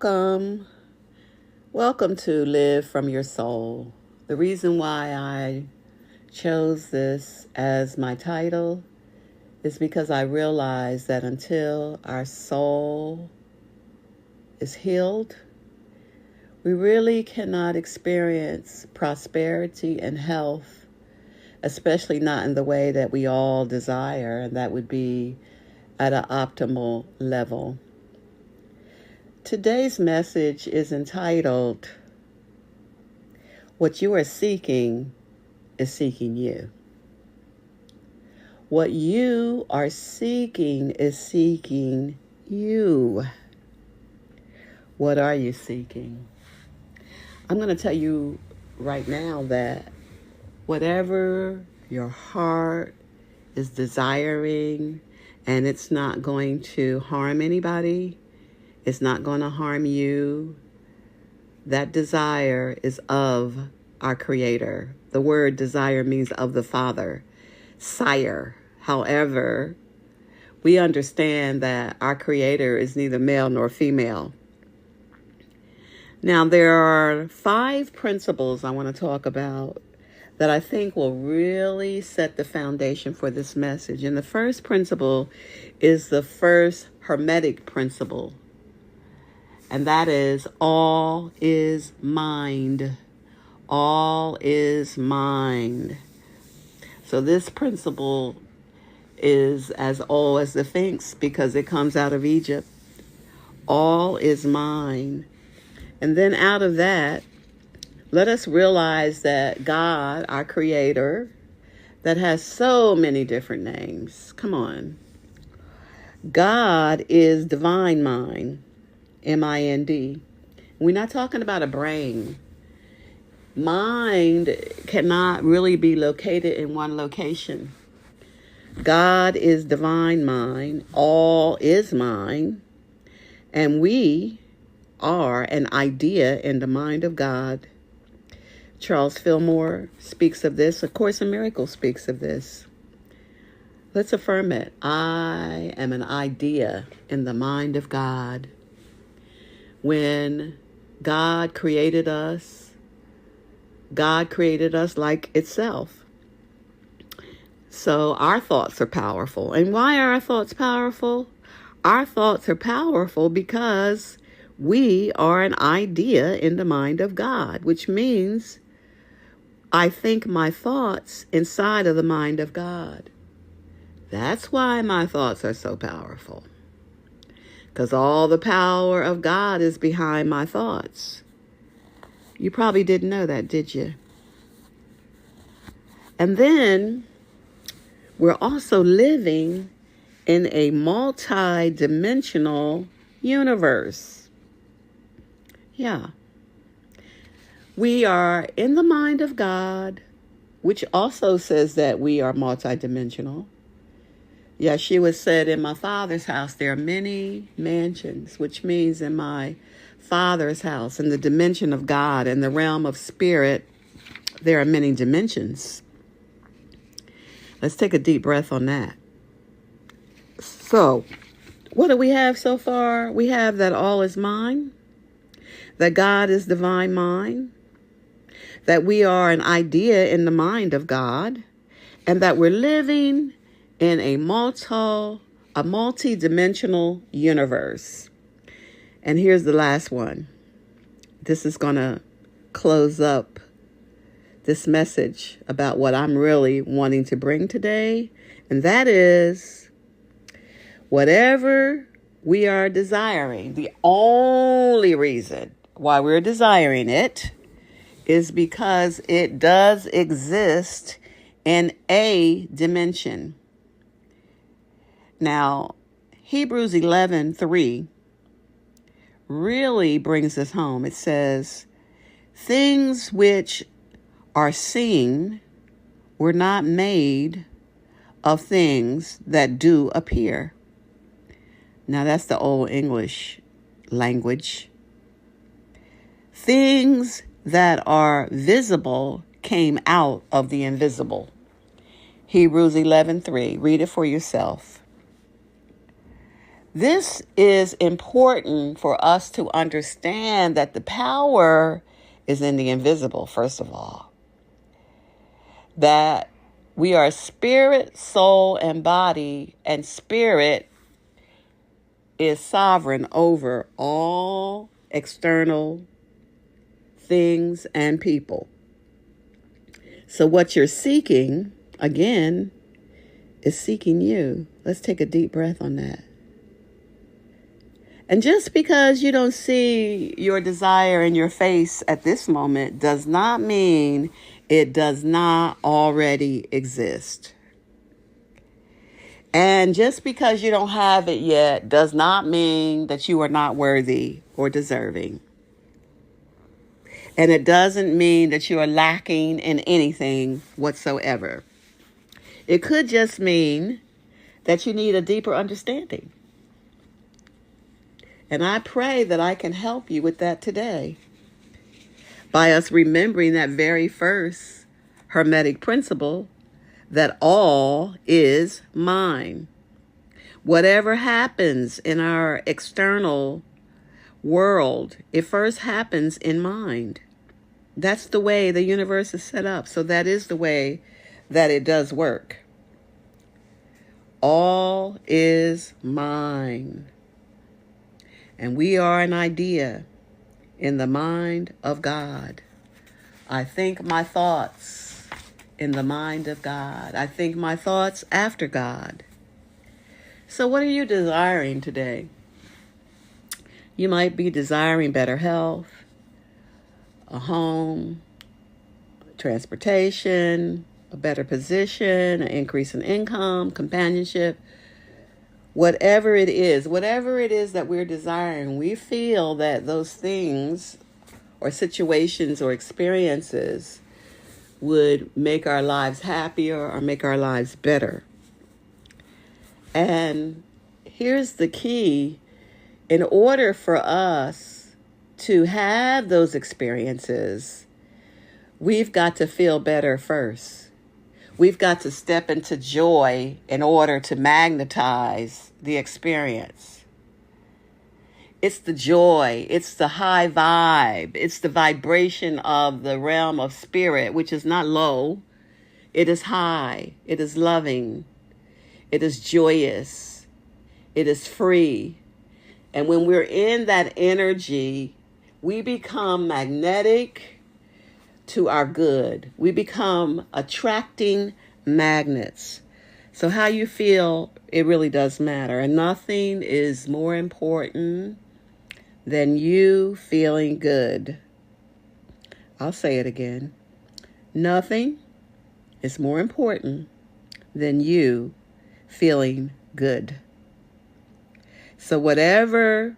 Welcome. Welcome to Live from Your Soul. The reason why I chose this as my title is because I realize that until our soul is healed, we really cannot experience prosperity and health, especially not in the way that we all desire, and that would be at an optimal level. Today's message is entitled, What You Are Seeking is Seeking You. What you are seeking is seeking you. What are you seeking? I'm going to tell you right now that whatever your heart is desiring, and it's not going to harm anybody, it's not going to harm you, that desire is of our Creator. The word desire means of the Father, sire. However, we understand that our Creator is neither male nor female. Now, there are 5 principles I want to talk about that I think will really set the foundation for this message. And the first principle is the first Hermetic principle. And that is, all is mind. All is mind. So this principle is as old as the Sphinx because it comes out of Egypt. All is mind. And then out of that, let us realize that God, our Creator, that has so many different names. Come on. God is divine mind. M-I-N-D. We're not talking about a brain. Mind cannot really be located in one location. God is divine mind. All is mind. And we are an idea in the mind of God. Charles Fillmore speaks of this. A Course in Miracles speaks of this. Let's affirm it. I am an idea in the mind of God. When God created us like itself. So our thoughts are powerful. And why are our thoughts powerful? Our thoughts are powerful because we are an idea in the mind of God, which means I think my thoughts inside of the mind of God. That's why my thoughts are so powerful. Because all the power of God is behind my thoughts. You probably didn't know that, did you? And then we're also living in a multi-dimensional universe. Yeah. We are in the mind of God, which also says that we are multi-dimensional. Yeshua said, in my Father's house, there are many mansions, which means in my Father's house, in the dimension of God, in the realm of spirit, there are many dimensions. Let's take a deep breath on that. So, what do we have so far? We have that all is mind, that God is divine mind, that we are an idea in the mind of God, and that we're living in a multi-dimensional universe. And here's the last one. This is going to close up this message about what I'm really wanting to bring today. And that is, whatever we are desiring, the only reason why we're desiring it is because it does exist in a dimension. Now, Hebrews 11:3 really brings us home. It says, things which are seen were not made of things that do appear. Now, that's the old English language. Things that are visible came out of the invisible. Hebrews 11:3. Read it for yourself. This is important for us to understand that the power is in the invisible, first of all. That we are spirit, soul, and body, and spirit is sovereign over all external things and people. So what you're seeking, again, is seeking you. Let's take a deep breath on that. And just because you don't see your desire in your face at this moment does not mean it does not already exist. And just because you don't have it yet does not mean that you are not worthy or deserving. And it doesn't mean that you are lacking in anything whatsoever. It could just mean that you need a deeper understanding. And I pray that I can help you with that today by us remembering that very first Hermetic principle, that all is mine. Whatever happens in our external world, it first happens in mind. That's the way the universe is set up. So that is the way that it does work. All is mine. And we are an idea in the mind of God. I think my thoughts in the mind of God. I think my thoughts after God. So what are you desiring today? You might be desiring better health, a home, transportation, a better position, an increase in income, companionship. Whatever it is that we're desiring, we feel that those things or situations or experiences would make our lives happier or make our lives better. And here's the key. In order for us to have those experiences, we've got to feel better first. We've got to step into joy in order to magnetize the experience. It's the joy, it's the high vibe, it's the vibration of the realm of spirit, which is not low. It is high, it is loving, it is joyous, it is free. And when we're in that energy, we become magnetic to our good. We become attracting magnets. So how you feel, it really does matter. And nothing is more important than you feeling good. I'll say it again. Nothing is more important than you feeling good. So whatever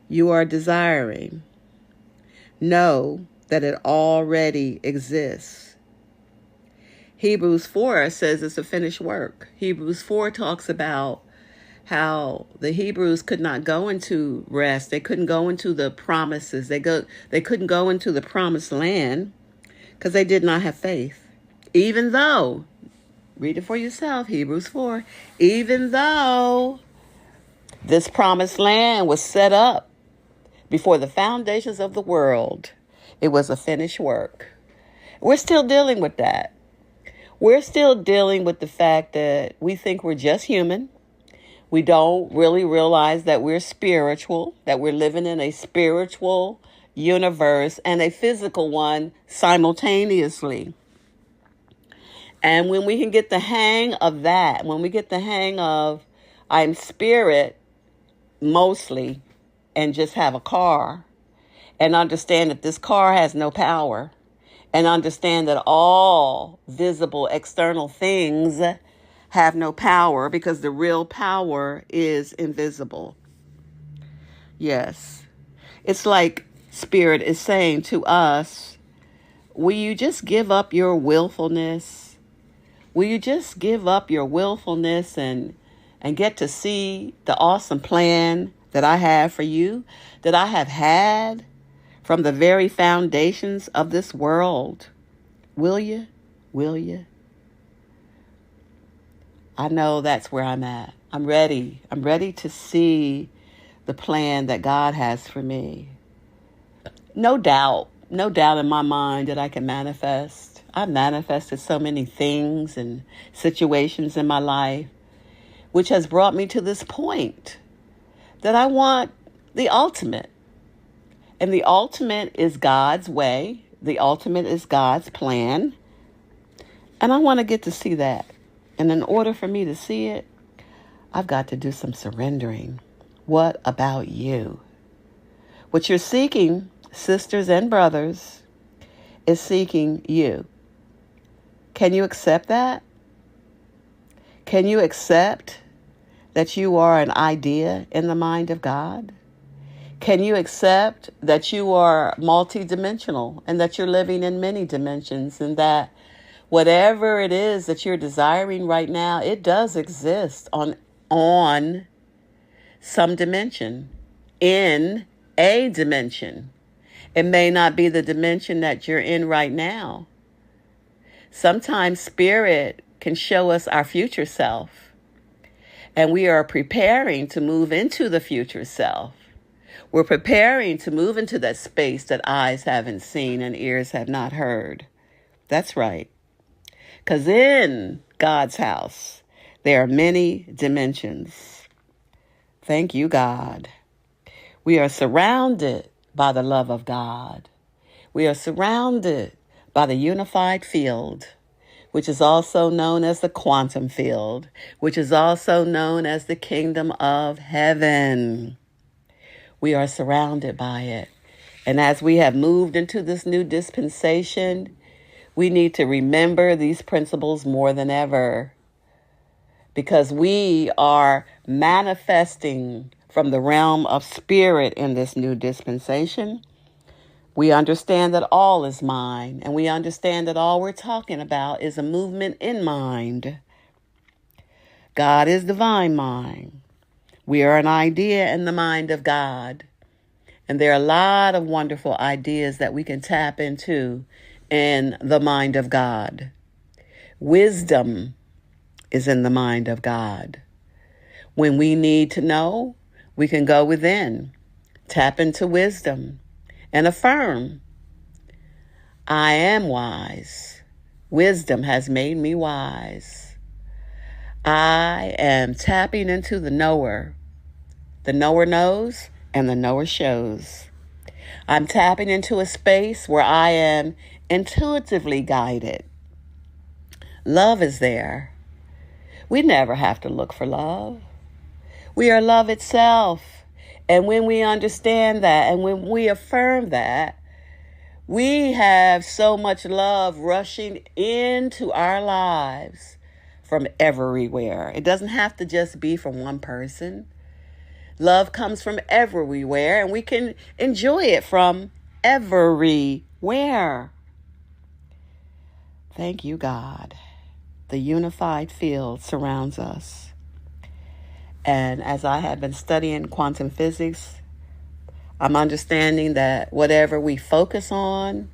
you are desiring, know that it already exists. Hebrews 4 says it's a finished work. Hebrews 4 talks about how the Hebrews could not go into rest. They couldn't go into the promises. They couldn't go into the promised land because they did not have faith. Even though, read it for yourself, Hebrews 4, even though this promised land was set up before the foundations of the world, it was a finished work. We're still dealing with that. We're still dealing with the fact that we think we're just human. We don't really realize that we're spiritual, that we're living in a spiritual universe and a physical one simultaneously. And when we can get the hang of that, when we get the hang of I'm spirit mostly and just have a car, and understand that this car has no power, and understand that all visible external things have no power because the real power is invisible. Yes. It's like Spirit is saying to us, will you just give up your willfulness? Will you just give up your willfulness and get to see the awesome plan that I have for you, that I have had from the very foundations of this world? Will you? Will you? I know that's where I'm at. I'm ready. I'm ready to see the plan that God has for me. No doubt in my mind that I can manifest. I've manifested so many things and situations in my life, which has brought me to this point that I want the ultimate. And the ultimate is God's way. The ultimate is God's plan. And I want to get to see that. And in order for me to see it, I've got to do some surrendering. What about you? What you're seeking, sisters and brothers, is seeking you. Can you accept that? Can you accept that you are an idea in the mind of God? Can you accept that you are multidimensional and that you're living in many dimensions, and that whatever it is that you're desiring right now, it does exist on some dimension, in a dimension. It may not be the dimension that you're in right now. Sometimes spirit can show us our future self, and we are preparing to move into the future self. We're preparing to move into that space that eyes haven't seen and ears have not heard. That's right. Because in God's house, there are many dimensions. Thank you, God. We are surrounded by the love of God. We are surrounded by the unified field, which is also known as the quantum field, which is also known as the kingdom of heaven. We are surrounded by it. And as we have moved into this new dispensation, we need to remember these principles more than ever, because we are manifesting from the realm of spirit in this new dispensation. We understand that all is mind, and we understand that all we're talking about is a movement in mind. God is divine mind. We are an idea in the mind of God. And there are a lot of wonderful ideas that we can tap into in the mind of God. Wisdom is in the mind of God. When we need to know, we can go within, tap into wisdom, and affirm, I am wise. Wisdom has made me wise. I am tapping into the knower. The knower knows and the knower shows. I'm tapping into a space where I am intuitively guided. Love is there. We never have to look for love. We are love itself. And when we understand that and when we affirm that, we have so much love rushing into our lives from everywhere. It doesn't have to just be from one person. Love comes from everywhere, and we can enjoy it from everywhere. Thank you, God. The unified field surrounds us. And as I have been studying quantum physics, I'm understanding that whatever we focus on,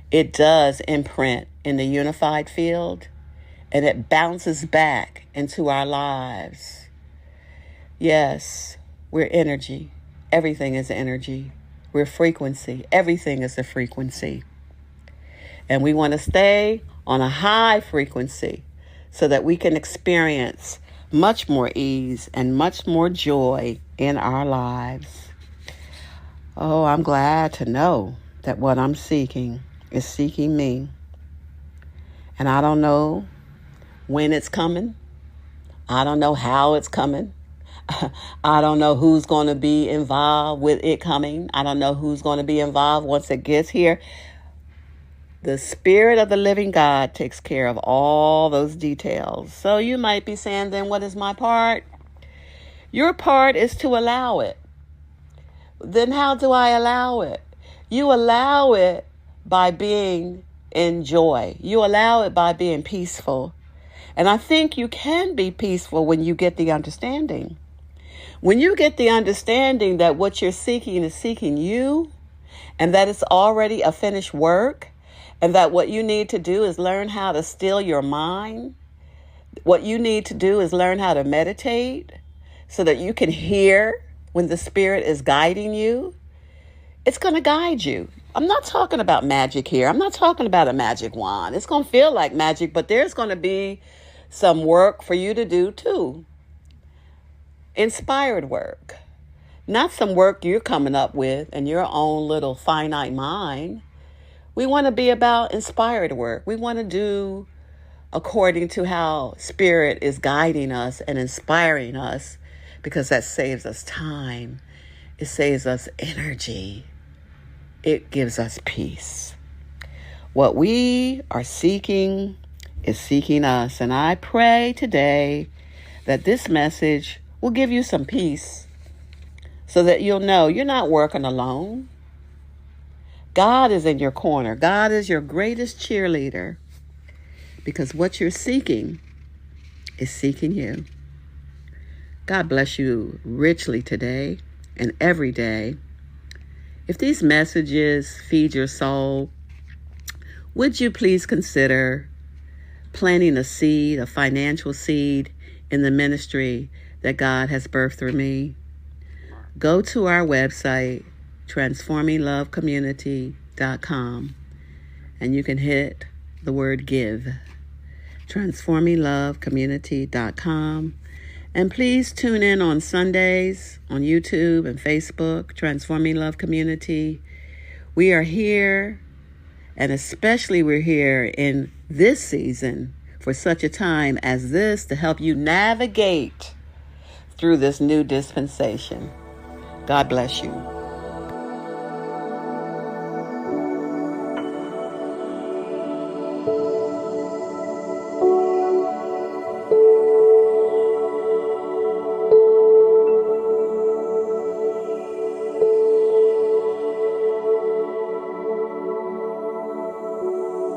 it does imprint in the unified field, and it bounces back into our lives. Yes, we're energy. Everything is energy. We're frequency. Everything is a frequency. And we want to stay on a high frequency so that we can experience much more ease and much more joy in our lives. Oh, I'm glad to know that what I'm seeking is seeking me. And I don't know when it's coming. I don't know how it's coming. I don't know who's going to be involved with it coming. I don't know who's going to be involved once it gets here. The Spirit of the living God takes care of all those details. So you might be saying, then what is my part? Your part is to allow it. Then how do I allow it? You allow it by being in joy. You allow it by being peaceful. And I think you can be peaceful when you get the understanding. When you get the understanding that what you're seeking is seeking you, and that it's already a finished work, and that what you need to do is learn how to still your mind, What you need to do is learn how to meditate so that you can hear when the Spirit is guiding you. It's going to guide you. I'm not talking about magic here. I'm not talking about a magic wand. It's going to feel like magic, but there's going to be some work for you to do too. Inspired work. Not some work you're coming up with in your own little finite mind. We want to be about inspired work. We want to do according to how Spirit is guiding us and inspiring us, because that saves us time. It saves us energy. It gives us peace. What we are seeking is seeking us. And I pray today that this message will give you some peace so that you'll know you're not working alone. God is in your corner. God is your greatest cheerleader, because what you're seeking is seeking you. God bless you richly today and every day. If these messages feed your soul, would you please consider planting a seed, a financial seed, in the ministry that God has birthed through me? Go to our website, transforminglovecommunity.com, and you can hit the word give. transforminglovecommunity.com. And please tune in on Sundays on YouTube and Facebook, Transforming Love Community. We are here, and especially we're here in this season for such a time as this to help you navigate through this new dispensation. God bless you.